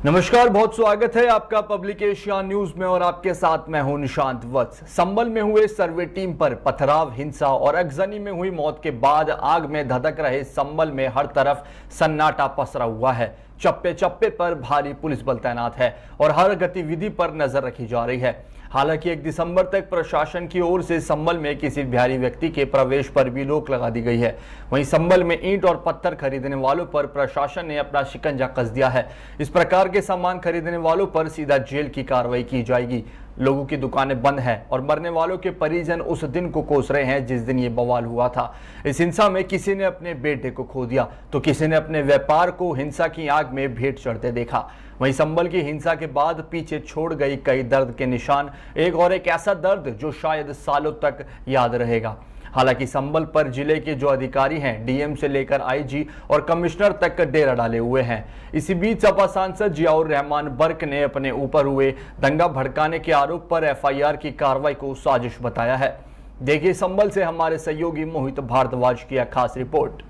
नमस्कार, बहुत स्वागत है आपका पब्लिक एशिया न्यूज में और आपके साथ मैं हूं निशांत वत्स। संभल में हुए सर्वे टीम पर पथराव, हिंसा और अगजनी में हुई मौत के बाद आग में धधक रहे संभल में हर तरफ सन्नाटा पसरा हुआ है। चप्पे चप्पे पर भारी पुलिस बल तैनात है और हर गतिविधि पर नजर रखी जा रही है। हालांकि 1 दिसंबर तक प्रशासन की ओर से संभल में किसी बाहरी व्यक्ति के प्रवेश पर भी रोक लगा दी गई है। वहीं संभल में ईंट और पत्थर खरीदने वालों पर प्रशासन ने अपना शिकंजा कस दिया है। इस प्रकार के सामान खरीदने वालों पर सीधा जेल की कार्रवाई की जाएगी। लोगों की दुकानें बंद हैं और मरने वालों के परिजन उस दिन को कोस रहे हैं जिस दिन ये बवाल हुआ था। इस हिंसा में किसी ने अपने बेटे को खो दिया तो किसी ने अपने व्यापार को हिंसा की आग में भेंट चढ़ते देखा। वहीं संभल की हिंसा के बाद पीछे छोड़ गई कई दर्द के निशान, एक ऐसा दर्द जो शायद सालों तक याद रहेगा। हालांकि संभल पर जिले के जो अधिकारी हैं, डीएम से लेकर आईजी और कमिश्नर तक डेरा डाले हुए हैं। इसी बीच सपा सांसद जियाउर रहमान बर्क ने अपने ऊपर हुए दंगा भड़काने के आरोप पर एफआईआर की कार्रवाई को साजिश बताया है। देखिए संभल से हमारे सहयोगी मोहित भारद्वाज की खास रिपोर्ट।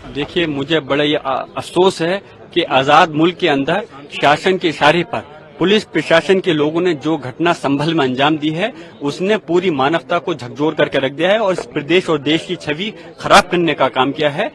देखिए, मुझे बड़ा ये अफसोस है कि आजाद मुल्क के अंदर शासन के इशारे पर पुलिस प्रशासन के लोगों ने जो घटना संभल में अंजाम दी है, उसने पूरी मानवता को झकझोर करके रख दिया है और इस प्रदेश और देश की छवि खराब करने का काम किया है।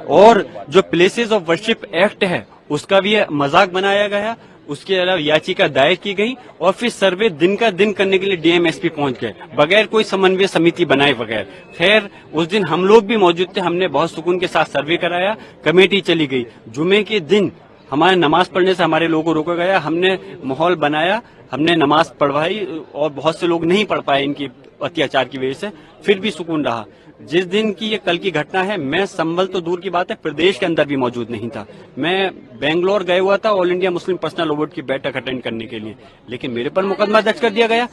और जो प्लेसेस ऑफ वर्शिप एक्ट है, उसका भी मजाक बनाया गया। उसके अलावा याचिका दायर की गई और फिर सर्वे दिन का दिन करने के लिए डीएम एसपी पहुंच गए बगैर कोई समन्वय समिति बनाए बगैर। खैर, उस दिन हम लोग भी मौजूद थे, हमने बहुत सुकून के साथ सर्वे कराया, कमेटी चली गई। जुमे के दिन हमारे नमाज पढ़ने से हमारे लोगों को रोका गया, हमने माहौल बनाया, हमने नमाज पढ़वाई और बहुत से लोग नहीं पढ़ पाए इनकी अत्याचार की वजह से, फिर भी सुकून रहा। जिस दिन की ये कल की घटना है, मैं संभल तो दूर की बात है, प्रदेश के अंदर भी मौजूद नहीं था। मैं बेंगलोर गया हुआ था all India Muslim personal law board की बैठक अटेंड करने के लिए, लेकिन मेरे पर मुकदमा दर्ज कर दिया गया।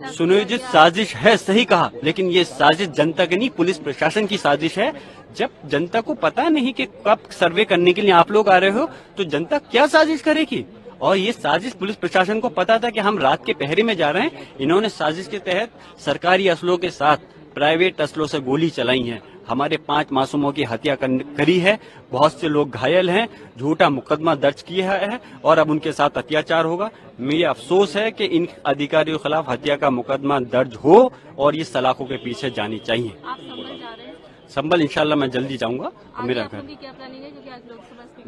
सुनियोजित साजिश है, सही कहा, लेकिन ये साजिश जनता की नहीं, पुलिस प्रशासन की साजिश है। जब जनता को पता नहीं कि कब सर्वे करने के लिए आप लोग आ रहे हो, तो जनता क्या साजिश करेगी? और ये साजिश पुलिस प्रशासन को पता था कि हम रात के पहरे में जा रहे हैं। इन्होंने साजिश के तहत सरकारी असलों के साथ प्राइवेट असलों से गोली चलाई है। हमारे 5 मासूमों की हत्या करी है, बहुत से लोग घायल हैं, झूठा मुकदमा दर्ज किया है और अब उनके साथ अत्याचार होगा। मेरा अफसोस है कि इन अधिकारियों के खिलाफ हत्या का मुकदमा दर्ज हो और ये सलाखों के पीछे जानी चाहिए। आप संभल जा रहे हैं? संभल इंशाल्लाह मैं जल्दी जाऊंगा। मेरा घर क्या प्लानिंग है, क्योंकि आज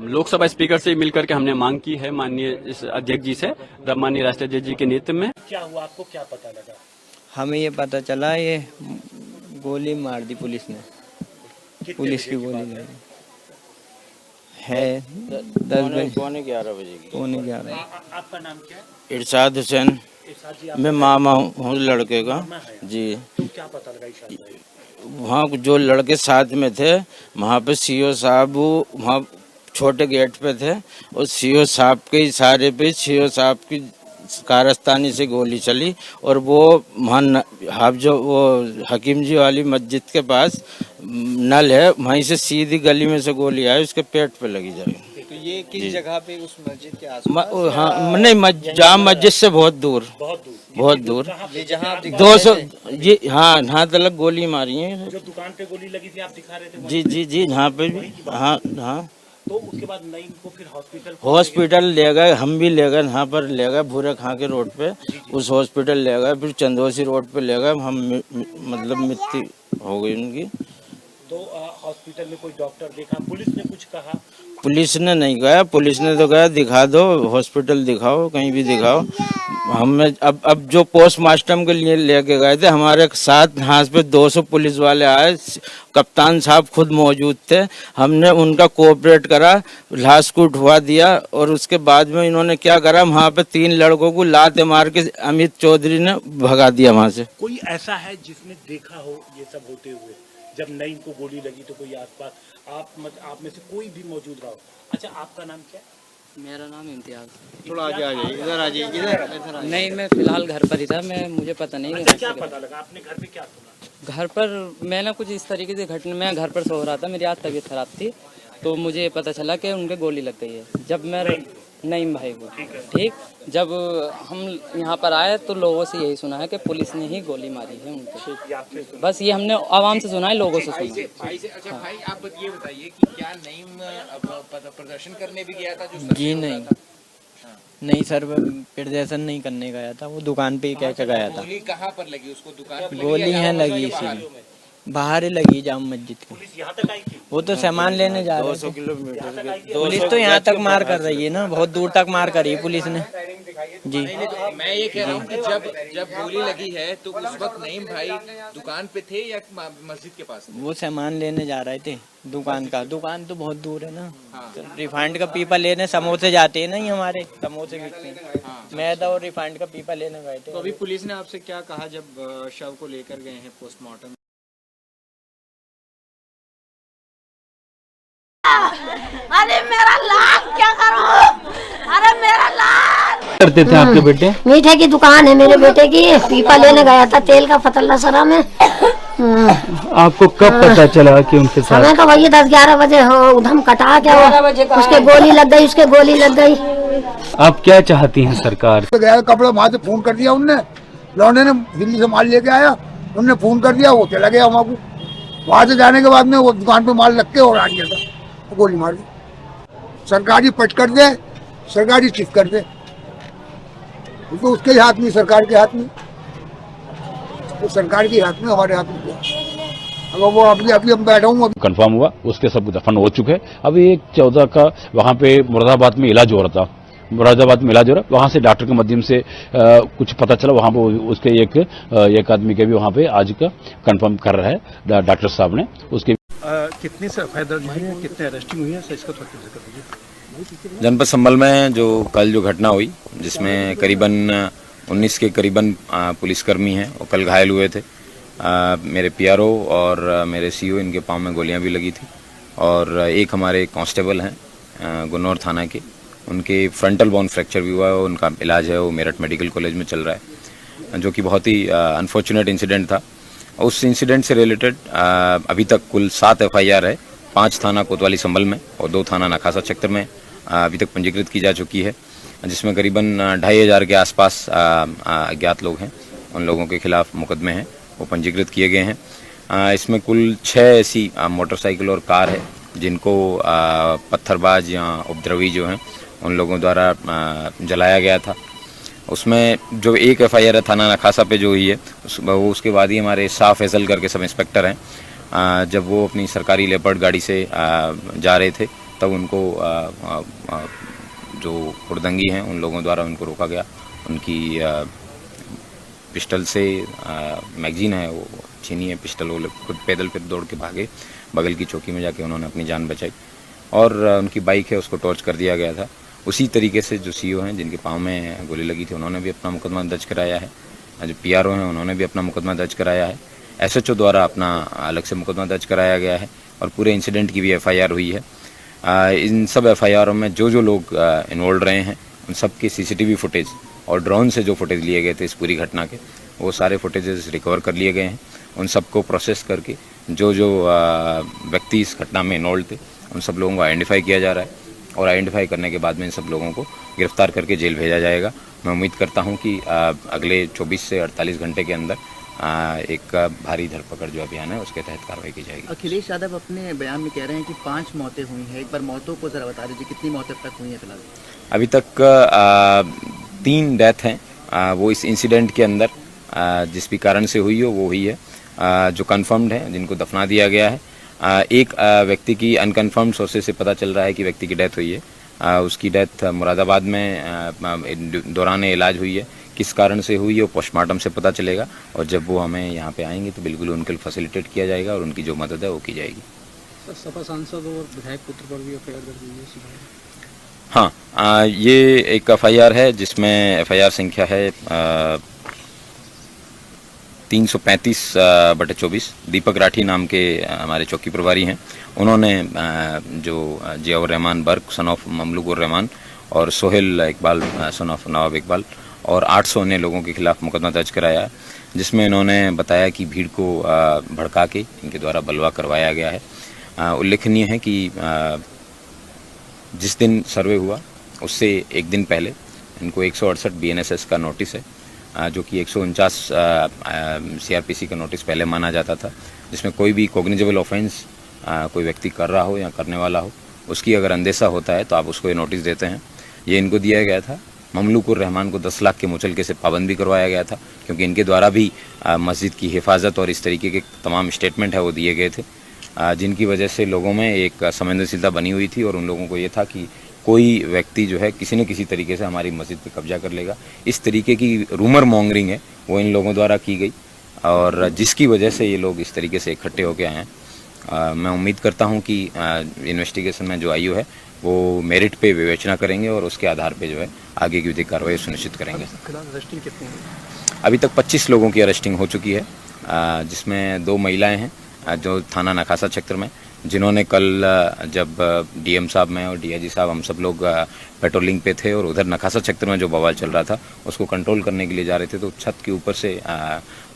लोकसभा स्पीकर से मिलकर के हमने मांग की है माननीय अध्यक्ष जी से, माननीय राष्ट्रीय अध्यक्ष जी के नेतृत्व में। क्या हुआ, आपको क्या पता लगा? हमें ये पता चला ये गोली मार दी पुलिस ने, पुलिस की गोली लगी है 10 बजे, पौने 11 बजे की। पौने 11। आपका नाम क्या है? इरशाद हुसैन। इरशाद जी, मैं मामा हूँ लड़के का जी। तो क्या पता लगा इरशाद भाई? वहाँ जो लड़के साथ में थे, वहाँ पे सीओ साहब वहाँ छोटे गेट पे थे और सीओ साहब के इशारे पे सीओ साहब की कारस्तानी से गोली चली और वो वहाँ जो वो हकीम जी वाली मस्जिद के पास नल है, वहीं से सीधी गली में से गोली आई, उसके पेट पे लगी जाए। तो ये किस जगह पे, उस मस्जिद के आसपास? हाँ नहीं, जाम मस्जिद से बहुत दूर, बहुत दूर, ये जहाँ 200 ये हाँ तलक गोली मारी है। जो दुकान पे गोली लगी थी आप दिखा रहे थे? जी जी जी, यहाँ पे भी। हाँ हाँ। तो उसके बाद नईम को फिर हॉस्पिटल ले गए, हम भी ले गए, यहाँ पर ले गए भूरे खां के रोड पे, उस हॉस्पिटल ले गए, फिर चंदोसी रोड पे ले गए, हम मतलब मृत्यु हो गई उनकी। तो हॉस्पिटल में कोई डॉक्टर देखा, पुलिस ने कुछ कहा? पुलिस ने नहीं गया, पुलिस ने तो कहा दिखा दो, हॉस्पिटल दिखाओ, कहीं भी दिखाओ। हमें अब जो पोस्टमार्टम के लिए लेके गए थे, हमारे साथ यहाँ पे 200 पुलिस वाले आए, कप्तान साहब खुद मौजूद थे। हमने उनका कोऑपरेट करा, लाश को उठवा दिया और उसके बाद में इन्होंने क्या करा, वहाँ पे 3 लड़कों को लाते मार के अमित चौधरी ने भगा दिया वहाँ से। कोई ऐसा है जिसने देखा हो ये सब होते हुए? जब नईम को गोली लगी तो कोई आसपास आप में से कोई भी मौजूद रहा हो? अच्छा, आपका नाम क्या है? मेरा नाम इम्तियाज। थोड़ा आगे आ जाइए, इधर आ जाइए, इधर। नहीं, मैं फिलहाल घर पर ही था, मुझे पता नहीं। अच्छा, क्या पता लगा आपने? घर पे क्या सुना? घर पर मैं ना कुछ इस तरीके से घटना, मैं घर पर सो रहा था, मेरी आज तबीयत खराब थी, तो मुझे पता चला कि उनके गोली लग गई है। जब मैं नईम भाई को। ठीक, जब हम यहाँ पर आए तो लोगों से यही सुना है कि पुलिस ने ही गोली मारी है उनको। बस ये हमने आवाम से सुना है, लोगों से सुना है। भाई आप ये बताइए कि क्या नईम प्रदर्शन करने भी गया था जो जी नहीं सर, प्रदर्शन नहीं करने गया था, वो दुकान पे ही कह के गया था। गोली कहाँ पर लगी उसको? दुकान पे गोली है लगी इसी बाहर ही लगी जाम मस्जिद की। वो तो सामान लेने जा रहे थे। 200 किलोमीटर पुलिस तो यहाँ तक मार कर रही है ना, बहुत दूर तक मार करी है पुलिस ने जी। मैं ये कह रहा हूँ कि जब गोली लगी है तो उस वक्त नईम भाई दुकान पे थे या मस्जिद के पास? वो सामान लेने जा रहे थे दुकान तो बहुत दूर है ना। तो रिफाइंड का पीपा लेने समोसे जाते हैं नहीं, हमारे समोसे बिकते हैं, मैदा और रिफाइंड का पीपा लेने गए थे। तो अभी पुलिस ने आपसे क्या कहा जब शव को लेकर गए हैं पोस्टमार्टम? अरे मेरा लाल क्या करूं? अरे मेरा लाल करते थे आपके बेटे? मीठे की दुकान है मेरे बेटे की, पीपा लेने गया था तेल का फतल्ला सरा में। आपको कब पता चला कि उनके साथ? हमें तो वही 10-11 बजे हो उधम कटा क्या हो, उसके गोली लग गई। आप क्या चाहती हैं सरकार? गया कपड़ा वहाँ से फोन कर दिया उनने, लौंडे ने दिल्ली से माल लेके आया, उनने फोन कर दिया, वो चला गया वहाँ को। वहाँ से जाने के बाद में वो दुकान पे माल रख के और आ गया था, गोली मार दी। सरकारी पट कर दे, सरकारी चिट कर दे, तो उसके हाथ में, सरकार के हाथ में, तो सरकार के हाथ में, हमारे हाथ में क्या? अगर वो अभी हम बैठा हूँ, कंफर्म हुआ उसके सब दफन हो चुके। अभी एक 14 का वहाँ पे मुरादाबाद में इलाज हो रहा था, वहाँ से डॉक्टर के माध्यम से कुछ पता चला, वहाँ पे उसके एक आदमी के भी वहाँ पे आज का कंफर्म कर रहा है डॉक्टर साहब ने। उसके कितनी से एफआईआर दर्ज हुई है, कितने अरेस्टिंग हुई है, इसका थोड़ा जिक्र कीजिए। जनपद संभल में जो कल जो घटना हुई जिसमें करीबन 19 के करीबन पुलिसकर्मी हैं वो कल घायल हुए थे। मेरे पीआरओ और मेरे सीओ, इनके पांव में गोलियां भी लगी थी, और एक हमारे कांस्टेबल हैं गुन्नौर थाना के, उनके फ्रंटल बोन फ्रैक्चर भी हुआ है, उनका इलाज है वो मेरठ मेडिकल कॉलेज में चल रहा है, जो कि बहुत ही अनफॉर्चुनेट इंसिडेंट था। उस इंसिडेंट से रिलेटेड अभी तक कुल 7 एफआईआर है, 5 थाना कोतवाली संभल में और 2 थाना नखासा चक्र में अभी तक पंजीकृत की जा चुकी है, जिसमें करीबन 2500 के आसपास अज्ञात लोग हैं, उन लोगों के खिलाफ मुकदमे हैं वो पंजीकृत किए गए हैं। इसमें कुल 6 ऐसी मोटरसाइकिल और कार है जिनको पत्थरबाज या उपद्रवी जो हैं उन लोगों द्वारा जलाया गया था। उसमें जो एक एफआईआर है थाना नखासा पे जो हुई है वो उसके बाद ही हमारे शाह फैसल करके सब इंस्पेक्टर हैं, जब वो अपनी सरकारी लेपर्ड गाड़ी से जा रहे थे तब उनको जो हुड़दंगी हैं उन लोगों द्वारा उनको रोका गया। उनकी पिस्टल से मैगजीन है वो छीनी है, पिस्टल वो खुद पैदल फिर दौड़ के भागे, बगल की चौकी में जाके उन्होंने अपनी जान बचाई, और उनकी बाइक है उसको टॉर्च कर दिया गया था। उसी तरीके से जो सीओ हैं जिनके पाँव में गोली लगी थी उन्होंने भी अपना मुकदमा दर्ज कराया है, जो पीआरओ हैं उन्होंने भी अपना मुकदमा दर्ज कराया है, एसएचओ द्वारा अपना अलग से मुकदमा दर्ज कराया गया है, और पूरे इंसिडेंट की भी एफआईआर हुई है। इन सब एफआईआरों में जो लोग इन्वॉल्व रहे हैं उन सब की सीसीटीवी फुटेज और ड्रोन से जो फुटेज लिए गए थे इस पूरी घटना के, वो सारे फुटेजेस रिकवर कर लिए गए हैं। उन सबको प्रोसेस करके जो व्यक्ति इस घटना में इन्वॉल्व थे उन सब लोगों को आइडेंटिफाई किया जा रहा है, और आइडेंटिफाई करने के बाद में इन सब लोगों को गिरफ्तार करके जेल भेजा जाएगा। मैं उम्मीद करता हूं कि अगले 24 से 48 घंटे के अंदर एक भारी धरपकड़ जो अभियान है उसके तहत कार्रवाई की जाएगी। अखिलेश यादव अपने बयान में कह रहे हैं कि 5 मौतें हुई हैं, एक बार मौतों को जरा बता दीजिए, कितनी मौतें तक हुई हैं फिलहाल? अभी तक 3 डेथ हैं वो इस इंसिडेंट के अंदर, जिस भी कारण से हुई हो वो हुई है, जो कन्फर्म्ड है जिनको दफना दिया गया है। एक व्यक्ति की अनकन्फर्म्ड सोर्सेज से पता चल रहा है कि व्यक्ति की डेथ हुई है, उसकी डेथ मुरादाबाद में दौरान इलाज हुई है, किस कारण से हुई है वो पोस्टमार्टम से पता चलेगा, और जब वो हमें यहाँ पे आएंगे तो बिल्कुल उनके लिए फैसिलिटेट किया जाएगा और उनकी जो मदद है वो की जाएगी। सपा सांसद और विधायक पुत्र पर भी एफआईआर दर्ज हुई है? हाँ, ये एक एफआईआर है जिसमें एफआईआर संख्या है 335/24। दीपक राठी नाम के हमारे चौकी प्रभारी हैं, उन्होंने जो जियाउर रहमान बर्क सन ऑफ ममलूक रहमान और सोहेल इकबाल सन ऑफ नवाब इकबाल और 800 अन्य लोगों के खिलाफ मुकदमा दर्ज कराया है, जिसमें इन्होंने बताया कि भीड़ को भड़का के इनके द्वारा बलवा करवाया गया है। उल्लेखनीय है कि जिस दिन सर्वे हुआ उससे एक दिन पहले इनको 168 BNSS का नोटिस है, जो कि 149 CRPC का नोटिस पहले माना जाता था, जिसमें कोई भी कॉग्निजेबल ऑफेंस कोई व्यक्ति कर रहा हो या करने वाला हो, उसकी अगर अंदेशा होता है तो आप उसको ये नोटिस देते हैं। ये इनको दिया गया था। ममलूकुर रहमान को 10 लाख के मुचलके से पाबंद भी करवाया गया था, क्योंकि इनके द्वारा भी मस्जिद की हिफाजत और इस तरीके के तमाम स्टेटमेंट है वो दिए गए थे, जिनकी वजह से लोगों में एक संवेदनशीलता बनी हुई थी और उन लोगों को ये था कि कोई व्यक्ति जो है किसी न किसी तरीके से हमारी मस्जिद पे कब्जा कर लेगा। इस तरीके की रूमर मॉन्गरिंग है वो इन लोगों द्वारा की गई और जिसकी वजह से ये लोग इस तरीके से इकट्ठे होकर आए हैं। मैं उम्मीद करता हूं कि इन्वेस्टिगेशन में जो आयु है वो मेरिट पे विवेचना करेंगे और उसके आधार पे जो है आगे की विधिक कार्रवाई सुनिश्चित करेंगे। अभी तक 25 लोगों की अरेस्टिंग हो चुकी है, जिसमें 2 महिलाएं हैं जो थाना नखासा क्षेत्र में, जिन्होंने कल जब DM साहब में और DIG साहब हम सब लोग पेट्रोलिंग पे थे और उधर नखासा क्षेत्र में जो बवाल चल रहा था उसको कंट्रोल करने के लिए जा रहे थे, तो छत के ऊपर से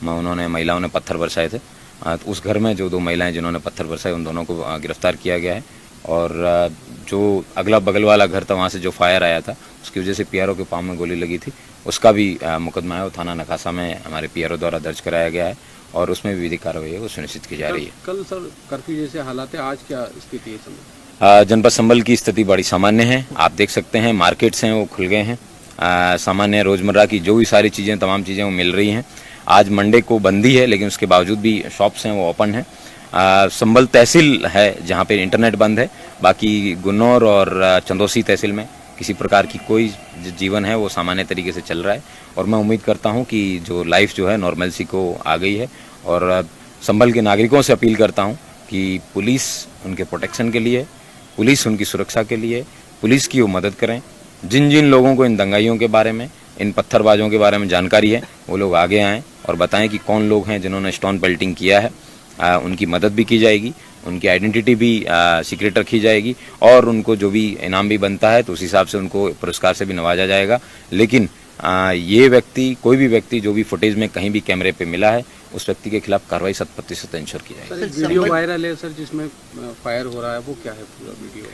महिलाओं ने पत्थर बरसाए थे। तो उस घर में जो 2 महिलाएं जिन्होंने पत्थर बरसाए उन दोनों को गिरफ्तार किया गया है और जो अगला बगल वाला घर था वहाँ से जो फायर आया था उसकी वजह से PRO के पाँव में गोली लगी थी, उसका भी मुकदमा है वो थाना नखासा में हमारे PRO द्वारा दर्ज कराया गया है और उसमें भी विधिक कार्रवाई है वो सुनिश्चित की जा रही है। कल सर कर्फ्यू जैसे हालात है, आज क्या स्थिति है? जनपद संभल की स्थिति बड़ी सामान्य है। आप देख सकते हैं मार्केट्स हैं वो खुल गए हैं, सामान्य रोजमर्रा की जो भी सारी चीज़ें तमाम चीज़ें वो मिल रही हैं। आज मंडे को बंदी है लेकिन उसके बावजूद भी शॉप्स हैं वो ओपन है। संभल तहसील है जहाँ पे इंटरनेट बंद है, बाकी गुन्नौर और चंदौसी तहसील में किसी प्रकार की कोई जीवन है वो सामान्य तरीके से चल रहा है और मैं उम्मीद करता हूँ कि जो लाइफ जो है नॉर्मलसी को आ गई है और संभल के नागरिकों से अपील करता हूँ कि पुलिस उनके प्रोटेक्शन के लिए, पुलिस उनकी सुरक्षा के लिए, पुलिस की वो मदद करें। जिन जिन लोगों को इन दंगाइयों के बारे में, इन पत्थरबाजों के बारे में जानकारी है वो लोग आगे आएँ और बताएं कि कौन लोग हैं जिन्होंने स्टोन पेल्टिंग किया है। उनकी मदद भी की जाएगी, उनकी आइडेंटिटी भी सीक्रेट रखी जाएगी और उनको जो भी इनाम भी बनता है तो उस हिसाब से उनको पुरस्कार से भी नवाजा जाएगा। लेकिन ये व्यक्ति, कोई भी व्यक्ति जो भी फुटेज में कहीं भी कैमरे पे मिला है उस व्यक्ति के खिलाफ कार्रवाई 100% इंश्योर की जाएगी। वीडियो वायरल है सर जिसमें फायर हो रहा है, वो क्या है पूरा वीडियो?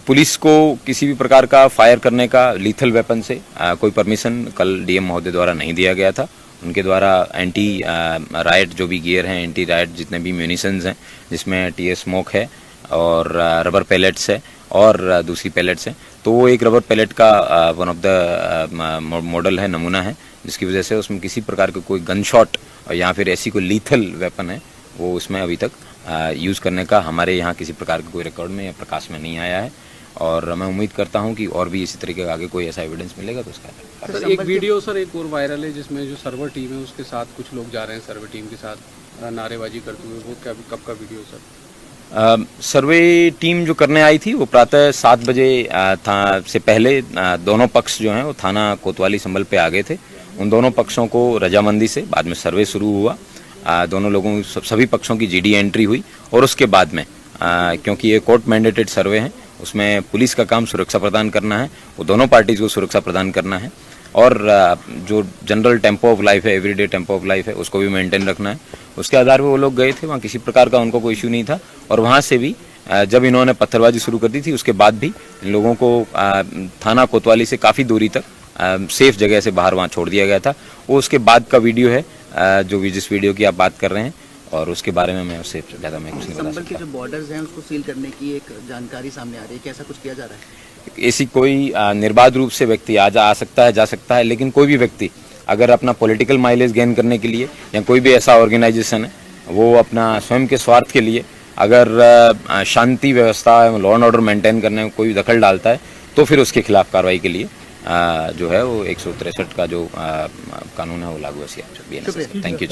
पुलिस को किसी भी प्रकार का फायर करने का लीथल वेपन से कोई परमिशन कल DM महोदय द्वारा नहीं दिया गया था। उनके द्वारा एंटी राइट जो भी गियर हैं, एंटी राइट जितने भी म्यूनिशंस हैं, जिसमें टीयर स्मोक है और रबर पैलेट्स है और दूसरी पैलेट्स हैं, तो वो एक रबर पैलेट का वन ऑफ द मॉडल है, नमूना है, जिसकी वजह से उसमें किसी प्रकार का कोई गन शॉट या फिर ऐसी कोई लीथल वेपन है वो उसमें अभी तक यूज़ करने का हमारे यहाँ किसी प्रकार का कोई रिकॉर्ड में या प्रकाश में नहीं आया है और मैं उम्मीद करता हूँ कि और भी इसी तरीके का आगे कोई ऐसा एविडेंस मिलेगा तो उसका सर एक वीडियो सर एक और वायरल है जिसमें जो सर्वर टीम है उसके साथ कुछ लोग जा रहे हैं, सर्वे टीम के साथ नारेबाजी करते हुए, वो क्या कब का वीडियो सर? सर्वे टीम जो करने आई थी वो प्रातः 7 बजे से पहले दोनों पक्ष जो हैं वो थाना कोतवाली संभल पे आ गए थे। उन दोनों पक्षों को रजामंदी से बाद में सर्वे शुरू हुआ, दोनों लोगों सभी पक्षों की GD एंट्री हुई और उसके बाद में क्योंकि ये कोर्ट मैंडेटेड सर्वे है उसमें पुलिस का काम सुरक्षा प्रदान करना है, वो दोनों पार्टीज को सुरक्षा प्रदान करना है और जो जनरल टेम्पो ऑफ लाइफ है, एवरीडे टेम्पो ऑफ लाइफ है, उसको भी मेंटेन रखना है। उसके आधार पर वो लोग गए थे, वहाँ किसी प्रकार का उनको कोई इश्यू नहीं था और वहाँ से भी जब इन्होंने पत्थरबाजी शुरू कर दी थी उसके बाद भी इन लोगों को थाना कोतवाली से काफ़ी दूरी तक सेफ जगह से बाहर वहाँ छोड़ दिया गया था। वो उसके बाद का वीडियो है जो जिस वीडियो की आप बात कर रहे हैं और उसके बारे में मैं उससे ज़्यादा मैं कुछ नहीं बता सकता। संभल के जो बॉर्डर्स हैं उसको सील करने की एक जानकारी सामने आ रही है, कैसा कुछ किया जा रहा है? ऐसी कोई निर्बाध रूप से व्यक्ति आ सकता है, जा सकता है, लेकिन कोई भी व्यक्ति अगर अपना पॉलिटिकल माइलेज गेन करने के लिए या कोई भी ऐसा ऑर्गेनाइजेशन है वो अपना स्वयं के स्वार्थ के लिए अगर शांति व्यवस्था लॉ एंड ऑर्डर मेंटेन करने में कोई दखल डालता है तो फिर उसके खिलाफ कार्रवाई के लिए जो है वो 163 का जो कानून है वो लागू है। Thank you.